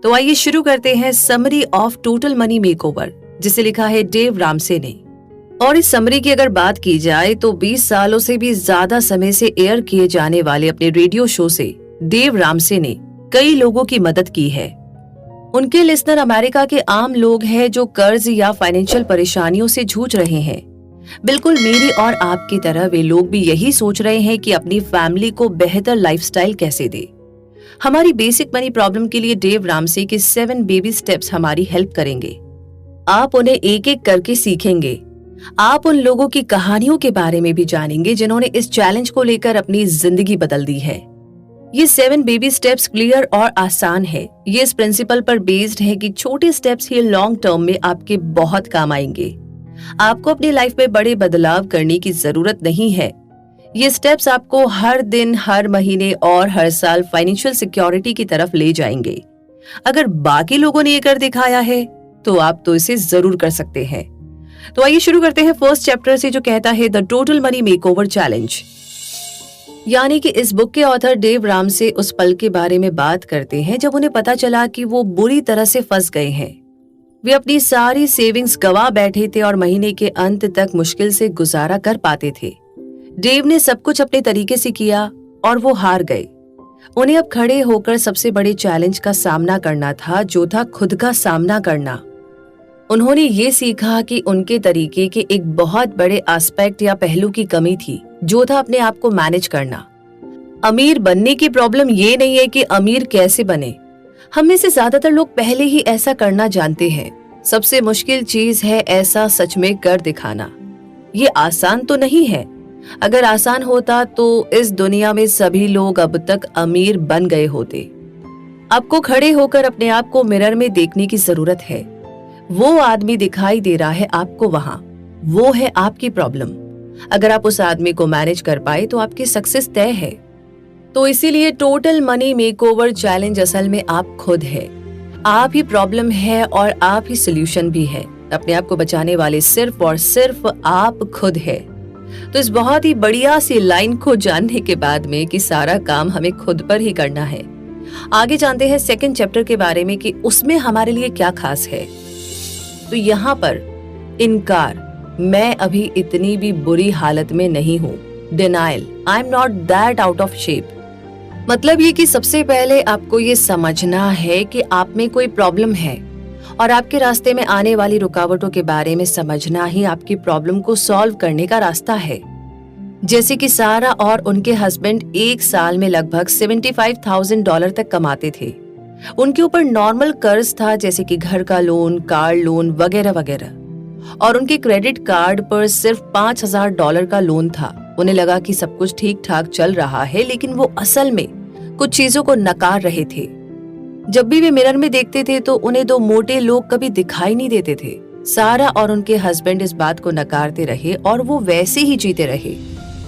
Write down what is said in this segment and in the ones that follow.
तो आइए शुरू करते हैं summary of total money makeover, जिसे लिखा है डेव रामसे ने। और इस समरी की अगर बात की जाए तो 20 सालों से भी ज्यादा समय से एयर किए जाने वाले अपने रेडियो शो से डेव रामसे ने कई लोगों की मदद की है। उनके लिसनर अमेरिका के आम लोग हैं जो कर्ज या फाइनेंशियल परेशानियों से जूझ रहे हैं। बिल्कुल मेरी और आपकी तरह वे लोग भी यही सोच रहे हैं कि अपनी फैमिली को बेहतर लाइफस्टाइल कैसे दे। हमारी बेसिक मनी प्रॉब्लम के लिए डेव रामसे के 7 बेबी स्टेप्स हमारी हेल्प करेंगे। आप उन्हें एक एक करके सीखेंगे। आप उन लोगों की कहानियों के बारे में भी जानेंगे जिन्होंने इस चैलेंज को लेकर अपनी जिंदगी बदल दी है। ये 7 बेबी स्टेप्स क्लियर और आसान है। ये इस प्रिंसिपल पर बेस्ड है कि छोटे स्टेप्स ही लॉन्ग टर्म में आपके बहुत काम आएंगे। आपको अपनी लाइफ में बड़े बदलाव करने की जरूरत नहीं है। ये स्टेप्स आपको हर दिन, हर महीने और हर साल फाइनेंशियल सिक्योरिटी की तरफ ले जाएंगे। अगर बाकी लोगों ने ये कर दिखाया है तो आप तो इसे जरूर कर सकते हैं। तो आइए शुरू करते हैं फर्स्ट चैप्टर से, जो कहता है the total money makeover challenge. यानी कि इस बुक के ऑथर डेव रामसे उस पल के बारे में बात करते हैं जब उन्हें पता चला कि वो बुरी तरह से फंस गए हैं। वे अपनी सारी सेविंग्स गवा बैठे थे और महीने के अंत तक मुश्किल से गुजारा कर पाते थे। डेव ने सब कुछ अपने तरीके से किया और वो हार गए। उन्हें अब खड़े होकर सबसे बड़े चैलेंज का सामना करना था, जो था खुद का सामना करना। उन्होंने ये सीखा कि उनके तरीके के एक बहुत बड़े एस्पेक्ट या पहलू की कमी थी, जो था अपने आप को मैनेज करना। अमीर बनने की प्रॉब्लम ये नहीं है कि अमीर कैसे बने। हम में से ज्यादातर लोग पहले ही ऐसा करना जानते हैं। सबसे मुश्किल चीज है ऐसा सच में कर दिखाना। ये आसान तो नहीं है। अगर आसान होता तो इस दुनिया में सभी लोग अब तक अमीर बन गए होते। आपको खड़े होकर अपने आप को मिरर में देखने की जरूरत है। वो आदमी दिखाई दे रहा है आपको वहां, वो है आपकी प्रॉब्लम। अगर आप उस आदमी को मैनेज कर पाए तो आपकी सक्सेस तय है। तो इसीलिए टोटल मनी मेकओवर चैलेंज असल में आप खुद है। आप ही प्रॉब्लम है और आप ही सोल्यूशन भी है। अपने आप को बचाने वाले सिर्फ और सिर्फ आप खुद है। तो इस बहुत ही बढ़िया सी लाइन को जानने के बाद में कि सारा काम हमें खुद पर ही करना है, आगे जानते हैं सेकंड चैप्टर के बारे में कि उसमें हमारे लिए क्या खास है। तो यहाँ पर इनकार, मैं अभी इतनी भी बुरी हालत में नहीं हूँ। Denial, I am not that out of shape. मतलब ये कि सबसे पहले आपको ये समझना है कि आप में कोई प्रॉब्लम है और आपके रास्ते में आने वाली रुकावटों के बारे में समझना ही आपकी प्रॉब्लम को सॉल्व करने का रास्ता है। जैसे कि सारा और उनके हस्बैंड एक साल में लगभग $75,000 तक कमाते थे। उनके ऊपर नॉर्मल कर्ज था, जैसे कि घर का लोन, कार लोन वगैरह वगैरह, और उनके क्रेडिट कार्ड पर सिर्फ $5,000 का लोन था। उन्हें लगा कि सब कुछ ठीक ठाक चल रहा है, लेकिन वो असल में कुछ चीजों को नकार रहे थे। जब भी वे मिरर में देखते थे तो उन्हें दो मोटे लोग कभी दिखाई नहीं देते थे। सारा और उनके हस्बैंड इस बात को नकारते रहे और वो वैसे ही जीते रहे।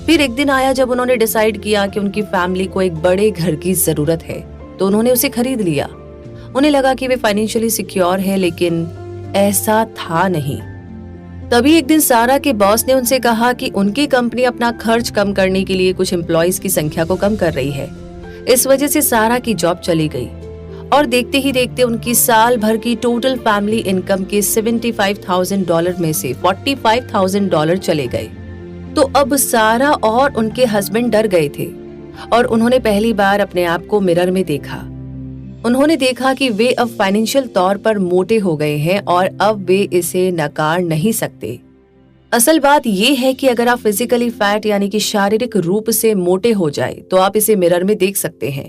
फिर एक दिन आया जब उन्होंने डिसाइड किया कि उनकी फैमिली को एक बड़े घर की जरूरत है, तो उन्होंने उसे खरीद लिया। उन्हें लगा कि वे फाइनेंशियली सिक्योर है, लेकिन ऐसा था नहीं। तभी एक दिन सारा के बॉस ने उनसे कहा कि उनकी कंपनी अपना खर्च कम करने के लिए कुछ एम्प्लॉइज की संख्या को कम कर रही है। इस वजह से सारा की जॉब चली गई और देखते ही देखते उनकी साल भर की टोटल फैमिली इनकम के $75,000 में से $45,000 चले गए। तो अब सारा और उनके हस्बैंड डर गए थे और उन्होंने पहली बार अपने आप को मिरर में देखा। उन्होंने देखा कि वे अब फाइनेंशियल तौर पर मोटे हो गए हैं और अब वे इसे नकार नहीं सकते। असल बात यह है कि अगर आप फिजिकली फैट यानी कि शारीरिक रूप से मोटे हो जाए तो आप इसे मिरर में देख सकते हैं,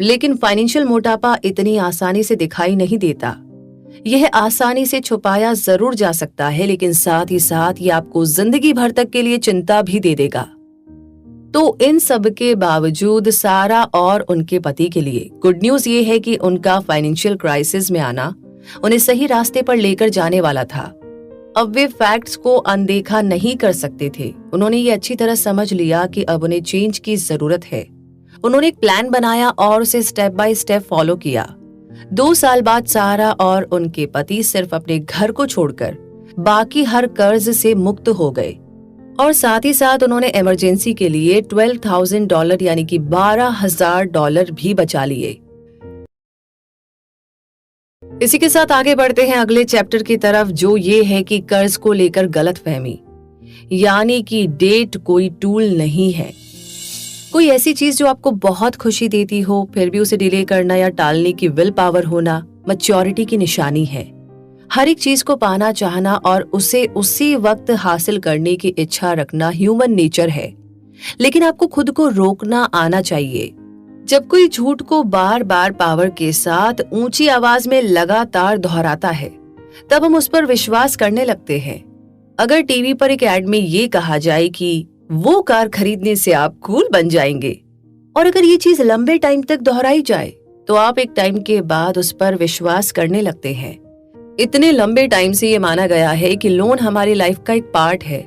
लेकिन फाइनेंशियल मोटापा इतनी आसानी से दिखाई नहीं देता। यह आसानी से छुपाया जरूर जा सकता है, लेकिन साथ ही साथ ये आपको जिंदगी भर तक के लिए चिंता भी दे देगा। तो इन सब के बावजूद सारा और उनके पति के लिए गुड न्यूज ये है कि उनका फाइनेंशियल क्राइसिस में आना उन्हें सही रास्ते पर लेकर जाने वाला था। अब वे फैक्ट्स को अनदेखा नहीं कर सकते थे। उन्होंने ये अच्छी तरह समझ लिया कि अब उन्हें चेंज की जरूरत है। उन्होंने एक प्लान बनाया और उसे स्टेप बाय स्टेप फॉलो किया। 2 साल बाद सारा और उनके पति सिर्फ अपने घर को छोड़कर बाकी हर कर्ज से मुक्त हो गए और साथ ही साथ उन्होंने इमरजेंसी के लिए $12,000 यानी कि $12,000 भी बचा लिए। इसी के साथ आगे बढ़ते हैं अगले चैप्टर की तरफ, जो ये है कि कर्ज को लेकर गलतफहमी, यानी कि डेट कोई टूल नहीं है। कोई ऐसी चीज जो आपको बहुत खुशी देती हो फिर भी उसे डिले करना या टालने की विल पावर होना मैच्योरिटी की निशानी है। हर एक चीज को पाना चाहना और उसे उसी वक्त हासिल करने की इच्छा रखना ह्यूमन नेचर है, लेकिन आपको खुद को रोकना आना चाहिए। जब कोई झूठ को बार बार पावर के साथ ऊंची आवाज में लगातार दोहराता है, तब हम उस पर विश्वास करने लगते हैं। अगर टीवी पर एक एड में ये कहा जाए कि वो कार खरीदने से आप कूल बन जाएंगे, और अगर ये चीज लंबे टाइम तक दोहराई जाए, तो आप एक टाइम के बाद उस पर विश्वास करने लगते हैं। इतने लंबे टाइम से ये माना गया है कि लोन हमारी लाइफ का एक पार्ट है।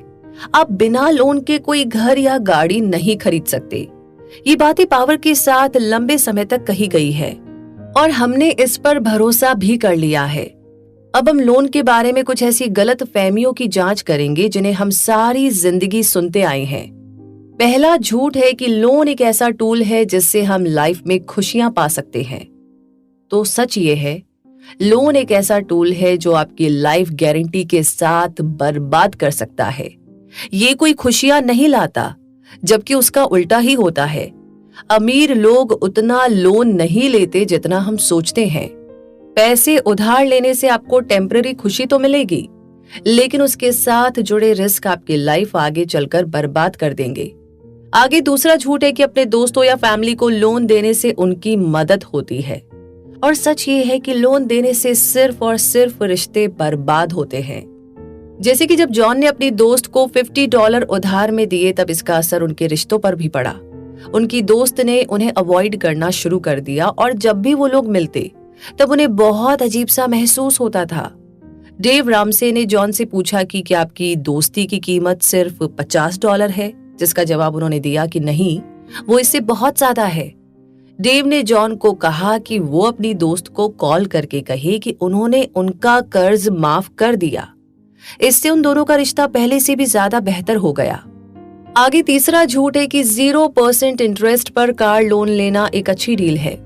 आप बिना लोन के कोई घर या गाड़ी नहीं खरीद सकते। ये बातें पावर के साथ लंबे समय तक कही गई है और हमने इस पर भरोसा भी कर लिया है। अब हम लोन के बारे में कुछ ऐसी गलत फहमियों की जांच करेंगे जिन्हें हम सारी जिंदगी सुनते आए हैं। पहला झूठ है कि लोन एक ऐसा टूल है जिससे हम लाइफ में खुशियां पा सकते हैं। तो सच ये है, लोन एक ऐसा टूल है जो आपकी लाइफ गारंटी के साथ बर्बाद कर सकता है। ये कोई खुशियां नहीं लाता, जबकि उसका उल्टा ही होता है। अमीर लोग उतना लोन नहीं लेते जितना हम सोचते हैं। पैसे उधार लेने से आपको टेम्पररी खुशी तो मिलेगी, लेकिन उसके साथ जुड़े रिस्क आपकी लाइफ आगे चलकर बर्बाद कर देंगे। आगे दूसरा झूठ है कि अपने दोस्तों या फैमिली को लोन देने से उनकी मदद होती है। और सच ये है कि लोन देने से सिर्फ और सिर्फ रिश्ते बर्बाद होते हैं। जैसे कि जब जॉन ने अपनी दोस्त को $50 उधार में दिए, तब इसका असर उनके रिश्तों पर भी पड़ा। उनकी दोस्त ने उन्हें अवॉइड करना शुरू कर दिया और जब भी वो लोग मिलते तब उन्हें बहुत अजीब सा महसूस होता था। डेव रामसे ने जॉन से पूछा कि क्या आपकी दोस्ती की कीमत सिर्फ $50 है, जिसका जवाब उन्होंने दिया कि नहीं, वो इससे बहुत ज्यादा है। डेव ने जॉन को कहा कि वो अपनी दोस्त को कॉल करके कहे कि उन्होंने उनका कर्ज माफ कर दिया। इससे उन दोनों का रिश्ता पहले से भी ज्यादा बेहतर हो गया। आगे तीसरा झूठ है कि 0% इंटरेस्ट पर कार लोन लेना एक अच्छी डील है।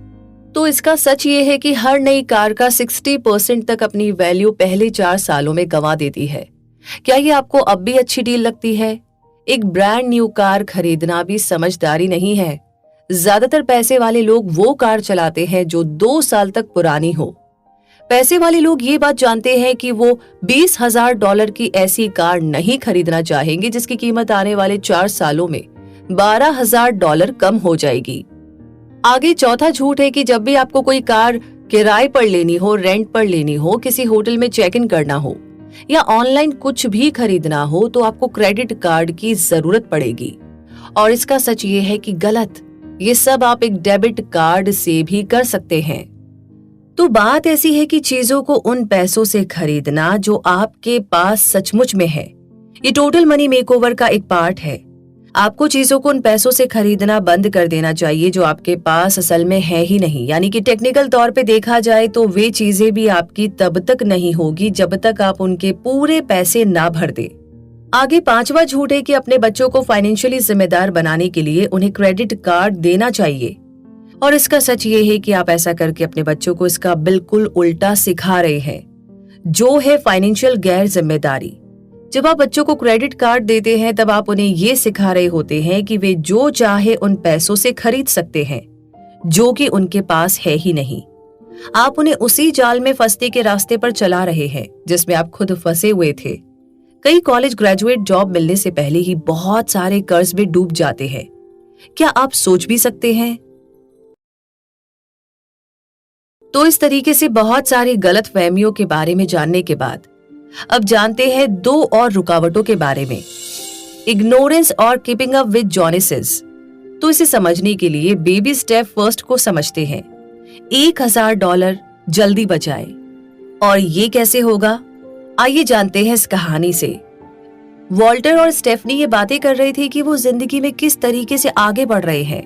तो इसका सच ये है कि हर नई कार का 60% तक अपनी वैल्यू पहले 4 सालों में गंवा देती है। क्या ये आपको अब भी अच्छी डील लगती है? एक ब्रांड न्यू कार खरीदना भी समझदारी नहीं है। ज्यादातर पैसे वाले लोग वो कार चलाते हैं जो 2 साल तक पुरानी हो। पैसे वाले लोग ये बात जानते हैं कि वो $20,000 की ऐसी कार नहीं खरीदना चाहेंगे जिसकी कीमत आने वाले 4 सालों में $12,000 कम हो जाएगी। आगे चौथा झूठ है कि जब भी आपको कोई कार किराए पर लेनी हो, रेंट पर लेनी हो, किसी होटल में चेक इन करना हो या ऑनलाइन कुछ भी खरीदना हो, तो आपको क्रेडिट कार्ड की जरूरत पड़ेगी। और इसका सच ये है कि गलत। ये सब आप एक डेबिट कार्ड से भी कर सकते हैं। तो बात ऐसी है कि चीजों को उन पैसों से खरीदना जो आपके पास सचमुच में है। ये टोटल मनी मेकओवर का एक पार्ट है। आपको चीजों को उन पैसों से खरीदना बंद कर देना चाहिए जो आपके पास असल में है ही नहीं। यानी कि टेक्निकल तौर पे देखा जाए तो वे चीजें भी आपकी तब तक नहीं होगी जब तक आप उनके पूरे पैसे ना भर दे। आगे पांचवा झूठ है कि अपने बच्चों को फाइनेंशियली जिम्मेदार बनाने के लिए उन्हें क्रेडिट कार्ड देना चाहिए। और इसका सच ये है कि आप ऐसा करके अपने बच्चों को इसका बिल्कुल उल्टा सिखा रहे हैं, जो है फाइनेंशियल गैर जिम्मेदारी। जब आप बच्चों को क्रेडिट कार्ड देते हैं तब आप उन्हें ये सिखा रहे होते हैं कि वे जो चाहे उन पैसों से खरीद सकते हैं जो कि उनके पास है ही नहीं। आप उन्हें उसी जाल में फंसने के रास्ते पर चला रहे हैं जिसमें आप खुद फंसे हुए थे। कई कॉलेज ग्रेजुएट जॉब मिलने से पहले ही बहुत सारे कर्ज में डूब जाते हैं। क्या आप सोच भी सकते हैं? तो इस तरीके से बहुत सारी गलत फहमियों के बारे में जानने के बाद अब जानते हैं 2 और रुकावटों के बारे में, इग्नोरेंस और कीपिंग अप विद जॉनेसिस। तो इसे समझने के लिए बेबी स्टेप फर्स्ट को समझते हैं। $1,000 जल्दी बचाए। और ये कैसे होगा, आइए जानते हैं इस कहानी से। वॉल्टर और स्टेफनी ये बातें कर रहे थे कि वो जिंदगी में किस तरीके से आगे बढ़ रहे हैं,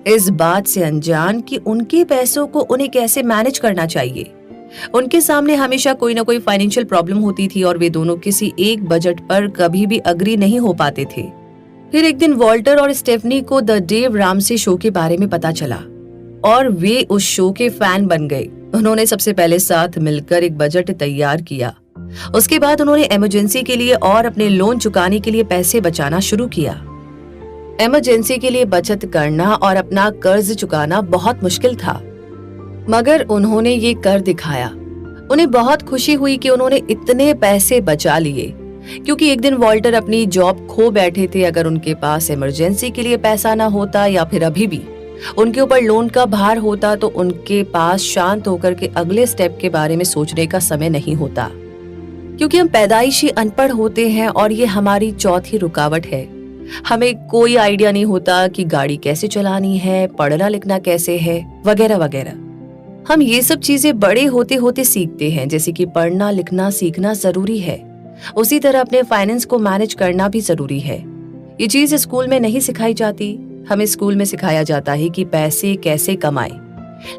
इस बात से अनजान कि उनके पैसों को उन्हें कैसे मैनेज करना चाहिए। उनके सामने हमेशा कोई ना कोई फाइनेंशियल प्रॉब्लम होती थी और वे दोनों किसी एक बजट पर कभी भी अग्री नहीं हो पाते थे। फिर एक दिन वॉल्टर और स्टेफनी को द डेव रामसे शो के बारे में पता चला और वे उस शो के फैन बन गए। उन्होंने सबसे पहले साथ मिलकर एक बजट तैयार किया। उसके बाद उन्होंने इमरजेंसी के लिए और अपने लोन चुकाने के लिए पैसे बचाना शुरू किया। इमरजेंसी के लिए बचत करना और अपना कर्ज चुकाना बहुत मुश्किल था, मगर उन्होंने ये कर दिखाया। उन्हें बहुत खुशी हुई कि उन्होंने इतने पैसे बचा लिए, क्योंकि एक दिन वॉल्टर अपनी जॉब खो बैठे थे। अगर उनके पास इमरजेंसी के लिए पैसा ना होता या फिर अभी भी उनके ऊपर लोन का भार होता तो उनके पास शांत होकर के अगले स्टेप के बारे में सोचने का समय नहीं होता, क्योंकि हम पैदाइशी अनपढ़ होते हैं और ये हमारी चौथी रुकावट है। हमें कोई आइडिया नहीं होता कि गाड़ी कैसे चलानी है, पढ़ना लिखना कैसे है, वगैरह वगैरह। हम ये सब चीजें बड़े होते होते सीखते हैं, जैसे कि पढ़ना लिखना सीखना जरूरी है, उसी तरह अपने फाइनेंस को मैनेज करना भी जरूरी है। ये चीज स्कूल में नहीं सिखाई जाती। हमें स्कूल में सिखाया जाता है कि पैसे कैसे कमाएं,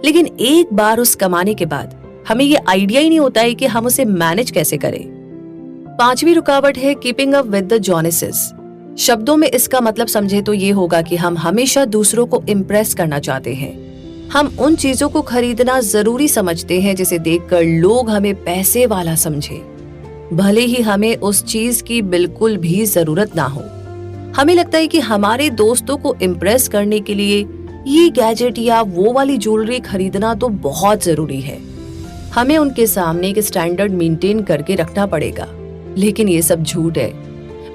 लेकिन एक बार उस कमाने के बाद हमें ये आइडिया ही नहीं होता है कि हम उसे मैनेज कैसे करें। पांचवी रुकावट है कीपिंग अप विद द जोनेसेस। शब्दों में इसका मतलब समझे तो ये होगा कि हम हमेशा दूसरों को इम्प्रेस करना चाहते हैं। हम उन चीजों को खरीदना जरूरी समझते हैं जिसे देखकर लोग हमें पैसे वाला समझे, भले ही हमें उस चीज की बिल्कुल भी जरूरत ना हो। हमें लगता है कि हमारे दोस्तों को इम्प्रेस करने के लिए ये गैजेट या वो वाली ज्वेलरी खरीदना तो बहुत जरूरी है। हमें उनके सामने एक स्टैंडर्ड मेंटेन करके रखना पड़ेगा, लेकिन ये सब झूठ है।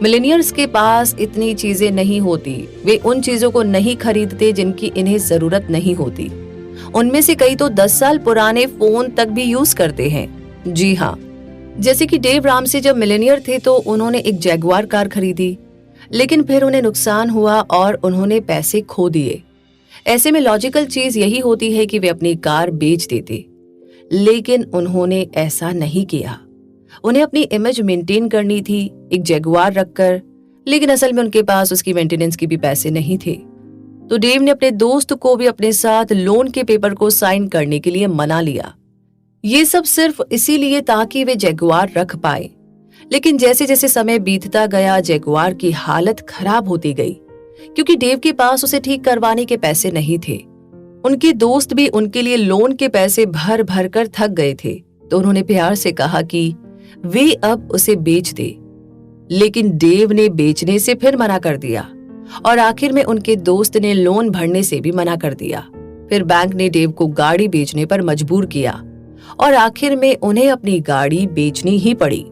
मिलेनियर्स के पास इतनी चीजें नहीं होती। वे उन चीजों को नहीं खरीदते जिनकी इन्हें जरूरत नहीं होती। उनमें से कई तो 10 साल पुराने फोन तक भी यूज करते हैं। जी हाँ, जैसे कि डेव रामसे जब मिलेनियर थे तो उन्होंने एक जैगुआर कार खरीदी, लेकिन फिर उन्हें नुकसान हुआ और उन्होंने पैसे खो दिए। ऐसे में लॉजिकल चीज यही होती है कि वे अपनी कार बेच देते, लेकिन उन्होंने ऐसा नहीं किया। उन्हें अपनी इमेज मेंटेन करनी थी एक जैगुआर रखकर, लेकिन असल में उनके पास उसकी मेंटेनेंस के भी पैसे नहीं थे। तो डेव ने अपने दोस्त को भी अपने साथ लोन के पेपर को साइन करने के लिए मना लिया। ये सब सिर्फ इसीलिए ताकि वे जैगुआर रख पाए। लेकिन जैसे जैसे समय बीतता गया जैगुआर की हालत खराब होती गई, क्योंकि डेव के पास उसे ठीक करवाने के पैसे नहीं थे। उनके दोस्त भी उनके लिए लोन के पैसे भर भर कर थक गए थे, तो उन्होंने प्यार से कहा कि वे अब उसे बेच दे। लेकिन डेव ने बेचने से फिर मना कर दिया और आखिर में उनके दोस्त ने लोन भरने से भी मना कर दिया। फिर बैंक ने डेव को गाड़ी बेचने पर मजबूर किया और आखिर में उन्हें अपनी गाड़ी बेचनी ही पड़ी।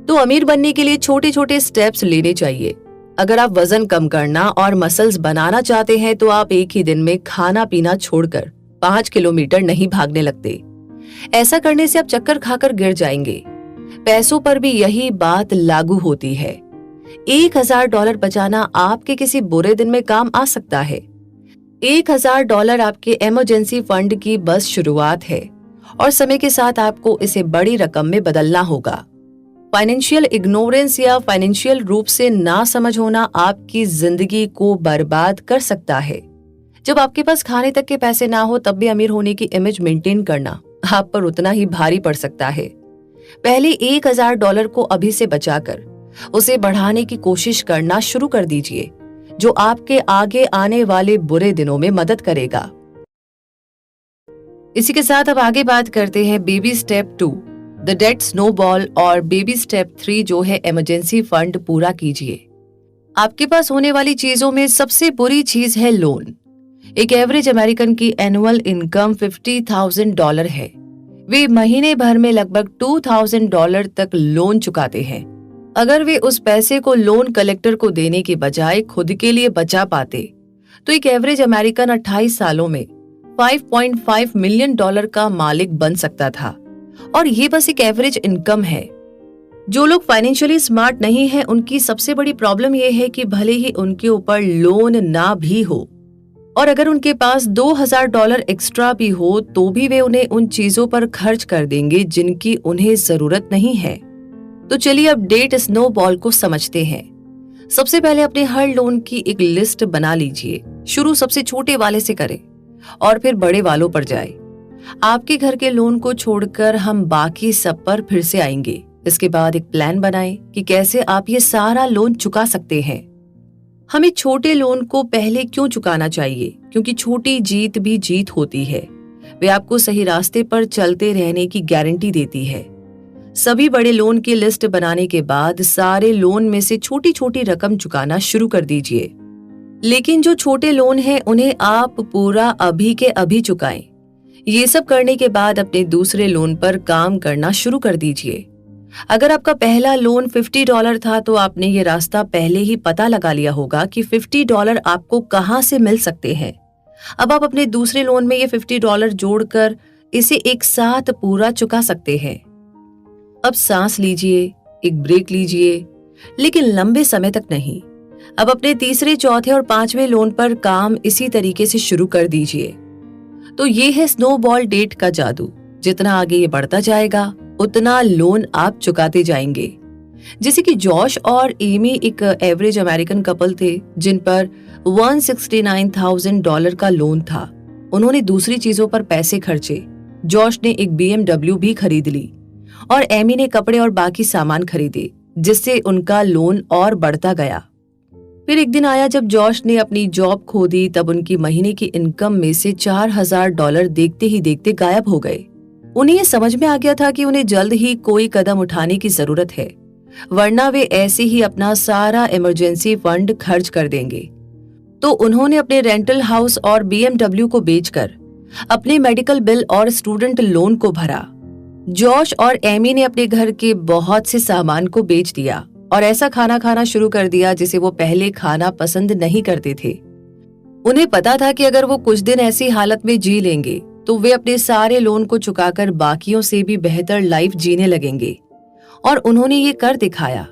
तो अमीर बनने के लिए छोटे छोटे स्टेप्स लेने चाहिए। अगर आप वजन कम करना और मसल्स बनाना चाहते हैं तो आप एक ही दिन में खाना पीना छोड़कर 5 किलोमीटर नहीं भागने लगते। ऐसा करने से आप चक्कर खाकर गिर जाएंगे। पैसों पर भी यही बात लागू होती है। $1000 बचाना आपके किसी बुरे दिन में काम आ सकता है। $1000 आपके इमरजेंसी फंड की बस शुरुआत है और समय के साथ आपको इसे बड़ी रकम में बदलना होगा। फाइनेंशियल इग्नोरेंस या फाइनेंशियल रूप से ना समझ होना आपकी जिंदगी को बर्बाद कर सकता है। जब आपके पास खाने तक के पैसे ना हो तब भी अमीर होने की इमेज मेंटेन करना आप पर उतना ही भारी पड़ सकता है। पहले $1000 को अभी से बचाकर उसे बढ़ाने की कोशिश करना शुरू कर दीजिए, जो आपके आगे आने वाले बुरे दिनों में मदद करेगा। इसी के साथ अब आगे बात करते हैं baby step 2 the debt snowball और बेबी स्टेप 3 जो है इमरजेंसी फंड पूरा कीजिए। आपके पास होने वाली चीजों में सबसे बुरी चीज है लोन। एक एवरेज अमेरिकन की एनुअल इनकम $50,000 है। वे महीने भर में लगभग $2,000 तक लोन चुकाते हैं। अगर वे उस पैसे को लोन कलेक्टर को देने के बजाय खुद के लिए बचा पाते तो एक एवरेज अमेरिकन 28 सालों में $5.5 मिलियन का मालिक बन सकता था। और ये बस एक एवरेज इनकम है। जो लोग फाइनेंशियली स्मार्ट नहीं हैं, उनकी सबसे बड़ी प्रॉब्लम यह है कि भले ही उनके ऊपर लोन ना भी हो और अगर उनके पास $2,000 एक्स्ट्रा भी हो तो भी वे उन्हें उन चीजों पर खर्च कर देंगे जिनकी उन्हें जरूरत नहीं है। तो चलिए अब डेट स्नोबॉल को समझते हैं। सबसे पहले अपने हर लोन की एक लिस्ट बना लीजिए। शुरू सबसे छोटे वाले से करें और फिर बड़े वालों पर जाए। आपके घर के लोन को छोड़कर हम बाकी सब पर फिर से आएंगे। इसके बाद एक प्लान बनाएं कि कैसे आप ये सारा लोन चुका सकते हैं। हमें छोटे लोन को पहले क्यों चुकाना चाहिए? क्योंकि छोटी जीत भी जीत होती है। वे आपको सही रास्ते पर चलते रहने की गारंटी देती है। सभी बड़े लोन की लिस्ट बनाने के बाद सारे लोन में से छोटी छोटी रकम चुकाना शुरू कर दीजिए। लेकिन जो छोटे लोन हैं उन्हें आप पूरा अभी के अभी चुकाएं। ये सब करने के बाद अपने दूसरे लोन पर काम करना शुरू कर दीजिए। अगर आपका पहला लोन $50 था तो आपने ये रास्ता पहले ही पता लगा लिया होगा कि $50 आपको कहां से मिल सकते हैं। अब आप अपने दूसरे लोन में ये $50 जोड़कर इसे एक साथ पूरा चुका सकते हैं। अब सांस लीजिए, एक ब्रेक लीजिए, लेकिन लंबे समय तक नहीं। अब अपने तीसरे, चौथे और पांचवें लोन पर काम इसी तरीके से शुरू कर दीजिए। तो ये है स्नोबॉल डेट का जादू। जितना आगे ये बढ़ता जाएगा उतना लोन आप चुकाते जाएंगे। जैसे कि जॉश और एमी एक एवरेज अमेरिकन कपल थे जिन पर $169,000 का लोन था। उन्होंने दूसरी चीजों पर पैसे खर्चे। जॉश ने एक BMW भी खरीद ली और एमी ने कपड़े और बाकी सामान खरीदे, जिससे उनका लोन और बढ़ता गया। फिर एक दिन आया जब जॉश ने अपनी जॉब खो दी। तब उनकी महीने की इनकम में से $4,000 देखते ही देखते गायब हो गए। उन्हें ये समझ में आ गया था कि उन्हें जल्द ही कोई कदम उठाने की जरूरत है, वरना वे ऐसे ही अपना सारा इमरजेंसी फंड खर्च कर देंगे। तो उन्होंने अपने रेंटल हाउस और BMW को बेचकर अपने मेडिकल बिल और स्टूडेंट लोन को भरा। जॉश और एमी ने अपने घर के बहुत से सामान को बेच दिया और ऐसा खाना खाना शुरू कर दिया जिसे वो पहले खाना पसंद नहीं करते थे। उन्हें पता था कि अगर वो कुछ दिन ऐसी हालत में जी लेंगे तो वे अपने सारे लोन को चुकाकर बाकियों से भी बेहतर लाइफ जीने लगेंगे, और उन्होंने ये कर दिखाया।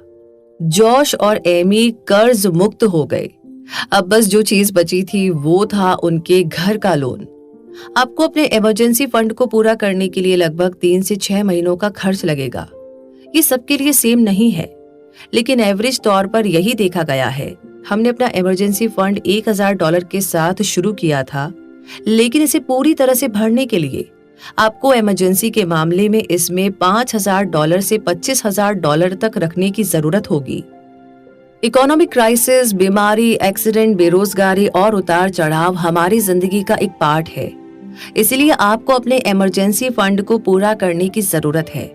जॉश और एमी कर्ज मुक्त हो गए। अब बस जो चीज बची थी वो था उनके घर का लोन। आपको अपने इमरजेंसी फंड को पूरा करने के लिए लगभग 3 से 6 महीनों का खर्च लगेगा। ये सबके लिए सेम नहीं है, लेकिन एवरेज तौर पर यही देखा गया है। हमने अपना इमरजेंसी फंड $1,000 के साथ शुरू किया था, लेकिन इसे पूरी तरह से भरने के लिए आपको इमरजेंसी के मामले में इसमें $5,000 से $25,000 तक रखने की जरूरत होगी। इकोनॉमिक क्राइसिस, बीमारी, एक्सीडेंट, बेरोजगारी और उतार चढ़ाव हमारी जिंदगी का एक पार्ट है। इसलिए आपको अपने इमरजेंसी फंड को पूरा करने की जरूरत है।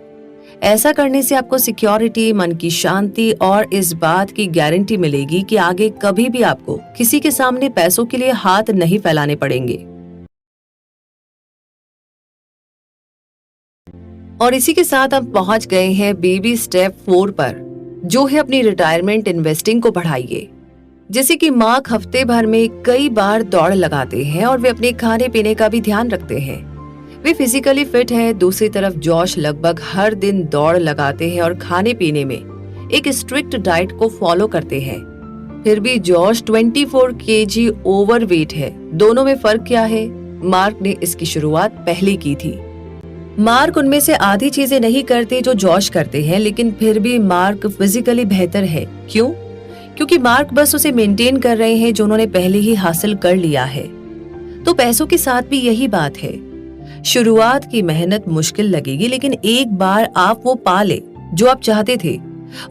ऐसा करने से आपको सिक्योरिटी, मन की शांति और इस बात की गारंटी मिलेगी कि आगे कभी भी आपको किसी के सामने पैसों के लिए हाथ नहीं फैलाने पड़ेंगे। और इसी के साथ हम पहुंच गए हैं बेबी स्टेप 4 पर, जो है अपनी रिटायरमेंट इन्वेस्टिंग को बढ़ाइए। जैसे कि मार्क हफ्ते भर में कई बार दौड़ लगाते हैं और वे अपने खाने पीने का भी ध्यान रखते हैं। वे फिजिकली फिट हैं। दूसरी तरफ जॉश लगभग हर दिन दौड़ लगाते हैं और खाने पीने में एक स्ट्रिक्ट डाइट को फॉलो करते हैं। फिर भी जॉश 24 kg ओवरवेट है। दोनों में फर्क क्या है? मार्क ने इसकी शुरुआत पहले की थी। मार्क उनमें से आधी चीजें नहीं करते जो जॉश करते हैं, लेकिन फिर भी मार्क फिजिकली बेहतर है। क्यों? क्योंकि मार्क बस उसे मेंटेन कर रहे हैं जो उन्होंने पहले ही हासिल कर लिया है। तो पैसों के साथ भी यही बात है। शुरुआत की मेहनत मुश्किल लगेगी, लेकिन एक बार आप वो पा ले जो आप चाहते थे,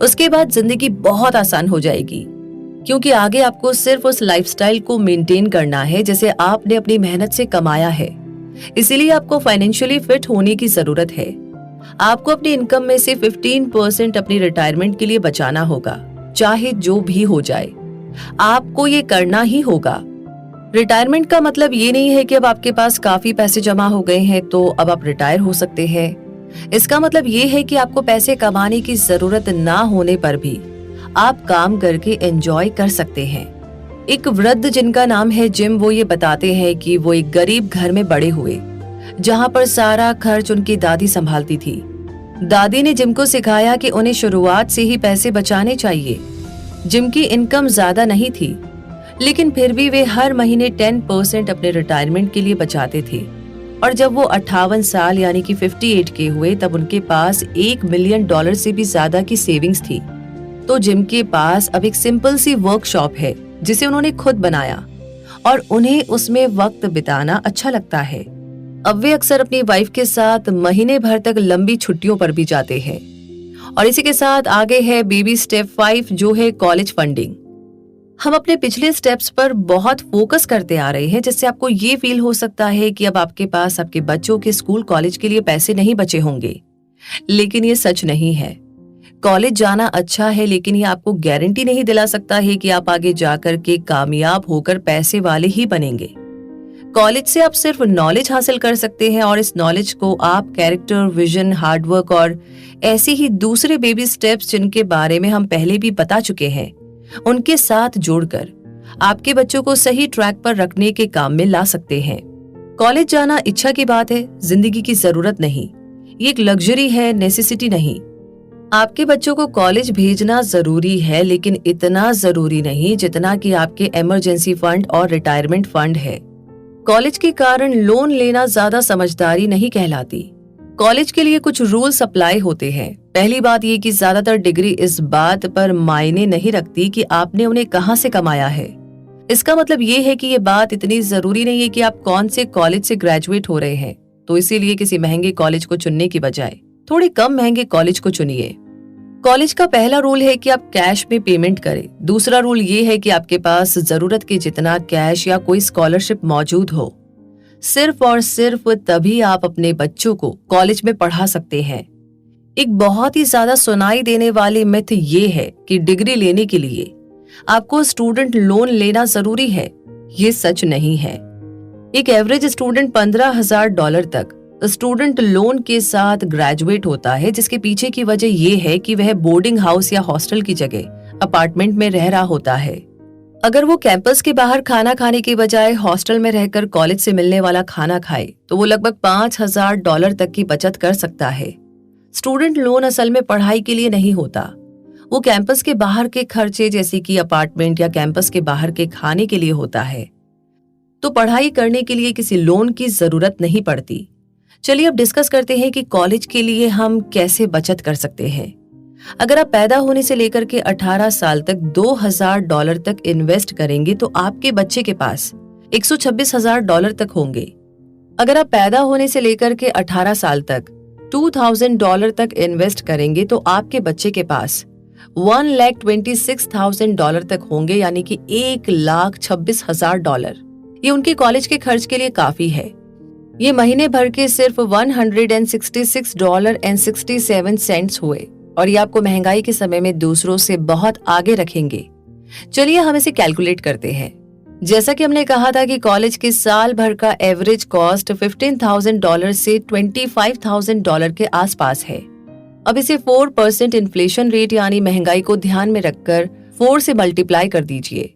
उसके बाद जिंदगी बहुत आसान हो जाएगी। क्योंकि आगे आपको सिर्फ उस लाइफस्टाइल को मेंटेन करना है जैसे आपने अपनी मेहनत से कमाया है। इसीलिए आपको फाइनेंशियली फिट होने की जरूरत है। आपको अपनी इनकम में से 15% अपनी रिटायरमेंट के लिए बचाना होगा, चाहे जो भी हो जाए। आपको ये करना ही होगा। रिटायरमेंट का मतलब ये नहीं है कि अब आपके पास काफी पैसे जमा हो गए हैं तो अब आप रिटायर हो सकते हैं। इसका मतलब ये है कि आपको पैसे कमाने की जरूरत ना होने पर भी आप काम करके एंजॉय कर सकते हैं। एक वृद्ध जिनका नाम है जिम, वो ये बताते हैं कि वो एक गरीब घर में बड़े हुए जहां पर सारा खर्च उनकी दादी संभालती थी। दादी ने जिम को सिखाया कि उन्हें शुरुआत से ही पैसे बचाने चाहिए। जिम की इनकम ज्यादा नहीं थी, लेकिन फिर भी वे हर महीने 10% अपने रिटायरमेंट के लिए बचाते थे। और जब वो 58 साल यानी कि 58 के हुए तब उनके पास $1 मिलियन से भी ज्यादा की सेविंग्स थी। तो जिम के पास अब एक सिंपल सी वर्कशॉप है जिसे उन्होंने खुद बनाया और उन्हें उसमें वक्त बिताना अच्छा लगता है। अब वे अक्सर अपनी वाइफ के साथ महीने भर तक लंबी छुट्टियों पर भी जाते हैं। और इसी के साथ आगे है बेबी स्टेप 5, जो है कॉलेज फंडिंग। हम अपने पिछले स्टेप्स पर बहुत फोकस करते आ रहे हैं, जिससे आपको ये फील हो सकता है कि अब आपके पास आपके बच्चों के स्कूल कॉलेज के लिए पैसे नहीं बचे होंगे। लेकिन ये सच नहीं है। कॉलेज जाना अच्छा है, लेकिन ये आपको गारंटी नहीं दिला सकता है कि आप आगे जाकर के कामयाब होकर पैसे वाले ही बनेंगे। कॉलेज से आप सिर्फ नॉलेज हासिल कर सकते हैं और इस नॉलेज को आप कैरेक्टर, विजन, हार्डवर्क और ऐसे ही दूसरे बेबी स्टेप्स जिनके बारे में हम पहले भी बता चुके हैं, उनके साथ जोड़कर आपके बच्चों को सही ट्रैक पर रखने के काम में ला सकते हैं। कॉलेज जाना इच्छा की बात है, जिंदगी की जरूरत नहीं। ये एक लग्जरी है, नेसेसिटी नहीं। आपके बच्चों को कॉलेज भेजना जरूरी है, लेकिन इतना जरूरी नहीं जितना कि आपके इमरजेंसी फंड और रिटायरमेंट फंड है। कॉलेज के कारण लोन लेना ज्यादा समझदारी नहीं कहलाती। कॉलेज के लिए कुछ रूल्स अप्लाई होते हैं। पहली बात ये कि ज्यादातर डिग्री इस बात पर मायने नहीं रखती कि आपने उन्हें कहां से कमाया है। इसका मतलब ये है कि ये बात इतनी जरूरी नहीं है कि आप कौन से कॉलेज से ग्रेजुएट हो रहे हैं, तो इसीलिए किसी महंगे कॉलेज को चुनने की बजाय थोड़े कम महंगे कॉलेज को चुनिए। कॉलेज का पहला रूल है कि आप कैश में पेमेंट करें। दूसरा रूल ये है कि आपके पास जरूरत के जितना कैश या कोई स्कॉलरशिप मौजूद हो। सिर्फ और सिर्फ तभी आप अपने बच्चों को कॉलेज में पढ़ा सकते हैं। एक बहुत ही ज्यादा सुनाई देने वाली मिथ ये है कि डिग्री लेने के लिए आपको स्टूडेंट लोन लेना जरूरी है। ये सच नहीं है। एक एवरेज स्टूडेंट $15,000 तक स्टूडेंट लोन के साथ ग्रेजुएट होता है, जिसके पीछे की वजह यह है कि वह बोर्डिंग हाउस या हॉस्टल की जगह अपार्टमेंट में रह रहा होता है। अगर वो कैंपस के बाहर खाना खाने की बजाय हॉस्टल में रहकर कॉलेज से मिलने वाला खाना खाए तो वो लगभग $5,000 तक की बचत कर सकता है। स्टूडेंट लोन असल में पढ़ाई के लिए नहीं होता, वो कैंपस के बाहर के खर्चे जैसे कि अपार्टमेंट या कैंपस के बाहर के खाने के लिए होता है। तो पढ़ाई करने के लिए किसी लोन की जरूरत नहीं पड़ती। चलिए अब डिस्कस करते हैं कि कॉलेज के लिए हम कैसे बचत कर सकते हैं। अगर आप पैदा होने से लेकर के 18 साल तक $2,000 तक इन्वेस्ट करेंगे तो आपके बच्चे के पास $126,000 तक होंगे। अगर आप पैदा होने से लेकर के 18 साल तक $2,000 तक इन्वेस्ट करेंगे तो आपके बच्चे के पास $1,26,000 तक होंगे, यानी कि $1,26,000। ये उनके कॉलेज के खर्च के लिए काफी है। ये महीने भर के सिर्फ $166.67 हुए और ये आपको महंगाई के समय में दूसरों से बहुत आगे रखेंगे। चलिए हम इसे कैलकुलेट करते हैं। जैसा कि हमने कहा था कि कॉलेज के साल भर का एवरेज कॉस्ट $15,000 से $25,000 के आसपास है। अब इसे 4% इन्फ्लेशन रेट यानी महंगाई को ध्यान में रखकर 4 से मल्टीप्लाई कर दीजिए।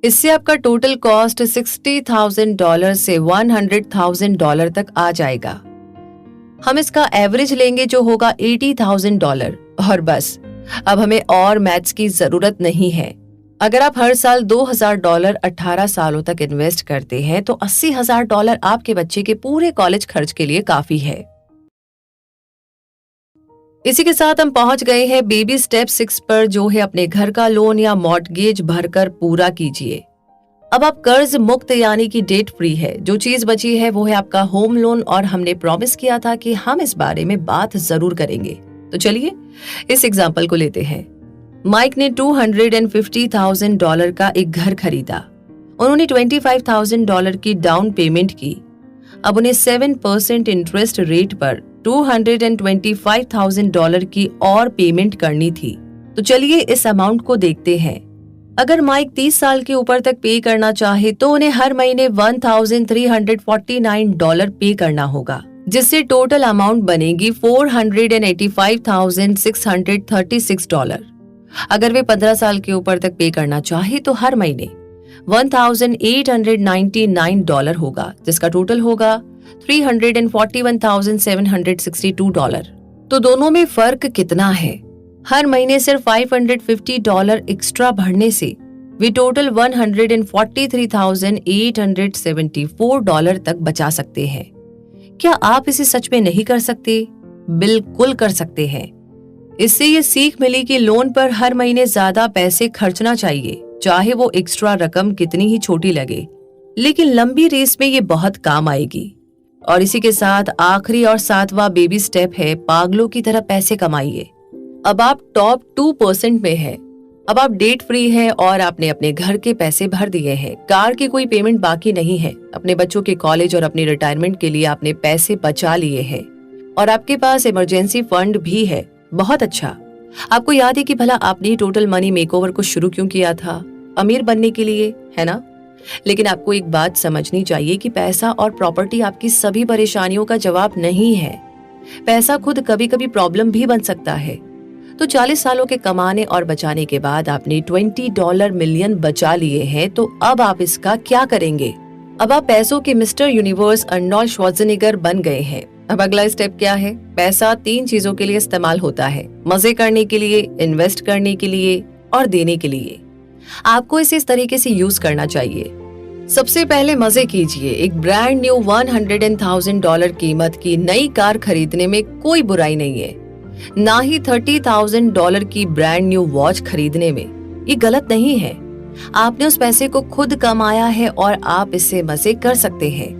इससे आपका टोटल कॉस्ट $60,000 से $100,000 तक आ जाएगा। हम इसका एवरेज लेंगे जो होगा $80,000 और बस अब हमें और मैथ्स की जरूरत नहीं है। अगर आप हर साल $2,000 18 सालों तक इन्वेस्ट करते हैं तो $80,000 आपके बच्चे के पूरे कॉलेज खर्च के लिए काफी है। इसी के साथ हम पहुंच गए हैं बेबी स्टेप 6 पर, जो है अपने घर का लोन या मॉर्टगेज भरकर पूरा कीजिए। अब आप कर्ज मुक्त यानी कि डेट फ्री है। जो चीज बची है वो है आपका होम लोन और हमने प्रॉमिस किया था कि हम इस बारे में बात जरूर करेंगे। तो चलिए इस एग्जाम्पल को लेते हैं। माइक ने $250,000 का एक घर खरीदा। उन्होंने $25,000 की डाउन पेमेंट की। अब उन्हें 7% इंटरेस्ट रेट पर $225,000 की और पेमेंट करनी थी। तो चलिए इस अमाउंट को देखते हैं। अगर माइक 30 साल के ऊपर तक पे करना चाहे तो उन्हें हर महीने $1,349 पे करना होगा, जिससे टोटल अमाउंट बनेगी $485,636। अगर वे 15 साल के ऊपर तक पे करना चाहे तो हर महीने $1,899 होगा, जिसका टोटल होगा $341,762। तो दोनों में फर्क कितना है? हर महीने सिर्फ $550 एक्स्ट्रा भरने से वे टोटल $143,874 तक बचा सकते हैं। क्या आप इसे सच में नहीं कर सकते? बिल्कुल कर सकते हैं। इससे ये सीख मिली कि लोन पर हर महीने ज्यादा पैसे खर्चना चाहिए, चाहे वो एक्स्ट्रा रकम कितनी ही छोटी लगे, लेकिन लंबी रेस में ये बहुत काम आएगी। और इसी के साथ आखिरी और 7वां बेबी स्टेप है पागलों की तरह पैसे कमाइए। अब आप टॉप 2% में हैं अब आप डेट फ्री है और आपने अपने घर के पैसे भर दिए हैं, कार की कोई पेमेंट बाकी नहीं है, अपने बच्चों के कॉलेज और अपनी रिटायरमेंट के लिए आपने पैसे बचा लिए हैं और आपके पास इमरजेंसी फंड भी है। बहुत अच्छा। आपको याद है कि भला आपने टोटल मनी मेकओवर को शुरू क्यों किया था? अमीर बनने के लिए, है ना? लेकिन आपको एक बात समझनी चाहिए कि पैसा और प्रॉपर्टी आपकी सभी परेशानियों का जवाब नहीं है। पैसा खुद कभी कभी प्रॉब्लम भी बन सकता है। तो 40 सालों के कमाने और बचाने के बाद आपने $20 मिलियन बचा लिए हैं, तो अब आप इसका क्या करेंगे? अब आप पैसों के मिस्टर यूनिवर्स अर्नोल्ड श्वार्ज़नेगर बन गए हैं। अब अगला स्टेप क्या है? पैसा 3 चीजों के लिए इस्तेमाल होता है, मजे करने के लिए, इन्वेस्ट करने के लिए और देने के लिए। आपको इसे इस तरीके से यूज करना चाहिए। सबसे पहले मजे कीजिए। एक ब्रांड न्यू $100,000 कीमत की नई कार खरीदने में कोई बुराई नहीं है, ना ही $30,000 की ब्रांड न्यू वॉच खरीदने में। ये गलत नहीं है। आपने उस पैसे को खुद कमाया है और आप इससे मजे कर सकते हैं।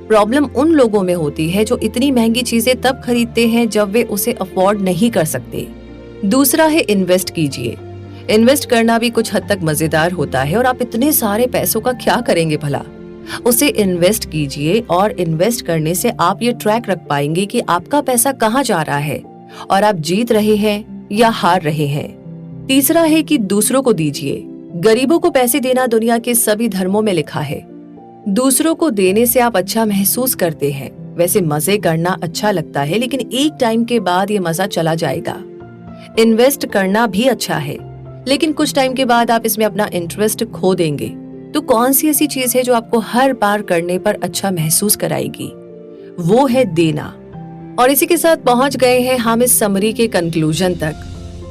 प्रॉब्लम उन लोगों में होती है जो इतनी महंगी चीजें तब खरीदते हैं जब वे उसे अफोर्ड नहीं कर सकते। दूसरा है इन्वेस्ट कीजिए। इन्वेस्ट करना भी कुछ हद तक मजेदार होता है और आप इतने सारे पैसों का क्या करेंगे भला? उसे इन्वेस्ट कीजिए और इन्वेस्ट करने से आप ये ट्रैक रख पाएंगे कि आपका पैसा कहाँ जा रहा है और आप जीत रहे हैं या हार रहे हैं। तीसरा है कि दूसरों को दीजिए। गरीबों को पैसे देना दुनिया के सभी धर्मों में लिखा है। दूसरों को देने से आप अच्छा महसूस करते हैं। वैसे मजे करना अच्छा लगता है, लेकिन एक टाइम के बाद ये मजा चला जाएगा। इन्वेस्ट करना भी अच्छा है, लेकिन कुछ टाइम के बाद आप इसमें अपना इंटरेस्ट खो देंगे। तो कौन सी ऐसी चीज है जो आपको हर बार करने पर अच्छा महसूस कराएगी? वो है देना। और इसी के साथ पहुंच गए हैं हम इस समरी के कंक्लूजन तक।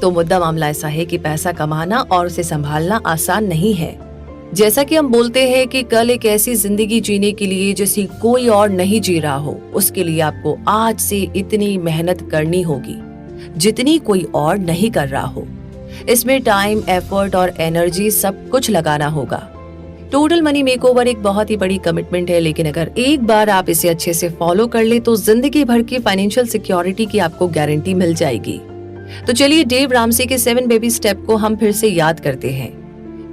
तो मुद्दा मामला ऐसा है कि पैसा कमाना और उसे संभालना आसान नहीं है। जैसा कि हम बोलते हैं कि कल एक ऐसी जिंदगी जीने के लिए जैसी कोई और नहीं जी रहा हो, उसके लिए आपको आज से इतनी मेहनत करनी होगी जितनी कोई और नहीं कर रहा हो। इसमें टाइम, एफर्ट और एनर्जी सब कुछ लगाना होगा। टोटल मनी मेकओवर एक बहुत ही बड़ी कमिटमेंट है, लेकिन अगर एक बार आप इसे अच्छे से फॉलो कर ले तो जिंदगी भर की फाइनेंशियल सिक्योरिटी की आपको गारंटी मिल जाएगी। तो चलिए डेव रामसे के 7 बेबी स्टेप को हम फिर से याद करते हैं।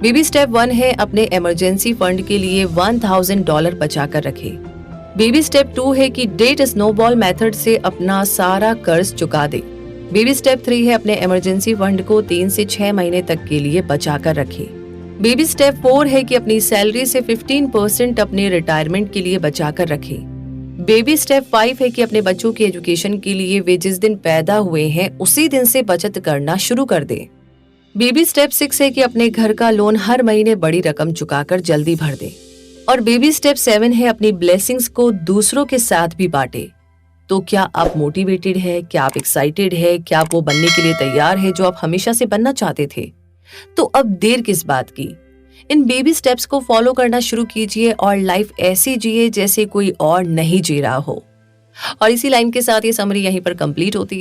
बेबी स्टेप 1 है अपने इमरजेंसी फंड के लिए $1,000 बचा कर रखे। बेबी स्टेप 2 है कि डेट स्नोबॉल मेथड से अपना सारा कर्ज चुका दे। बेबी स्टेप 3 है अपने इमरजेंसी फंड को 3 से 6 महीने तक के लिए बचा कर रखे। बेबी स्टेप 4 है कि अपनी सैलरी से 15% अपने रिटायरमेंट के लिए बचा कर रखे। बेबी स्टेप 5 है कि अपने बच्चों की एजुकेशन के लिए वे जिस दिन पैदा हुए हैं उसी दिन से बचत करना शुरू कर दे। बेबी स्टेप 6 है कि अपने घर का लोन हर महीने बड़ी रकम चुकाकर जल्दी भर दे। और बेबी स्टेप 7 है अपनी ब्लेसिंग्स को दूसरों के साथ भी बांटे। तो क्या आप मोटिवेटेड है? क्या आप एक्साइटेड है? क्या आप वो बनने के लिए तैयार है जो आप हमेशा से बनना चाहते थे? तो अब देर किस बात की? इन बेबी स्टेप्स को फॉलो करना शुरू कीजिए और लाइफ ऐसी जिए जैसे कोई और नहीं जी रहा हो। और इसी लाइन के साथ ये समरी यहीं पर कंप्लीट होती है।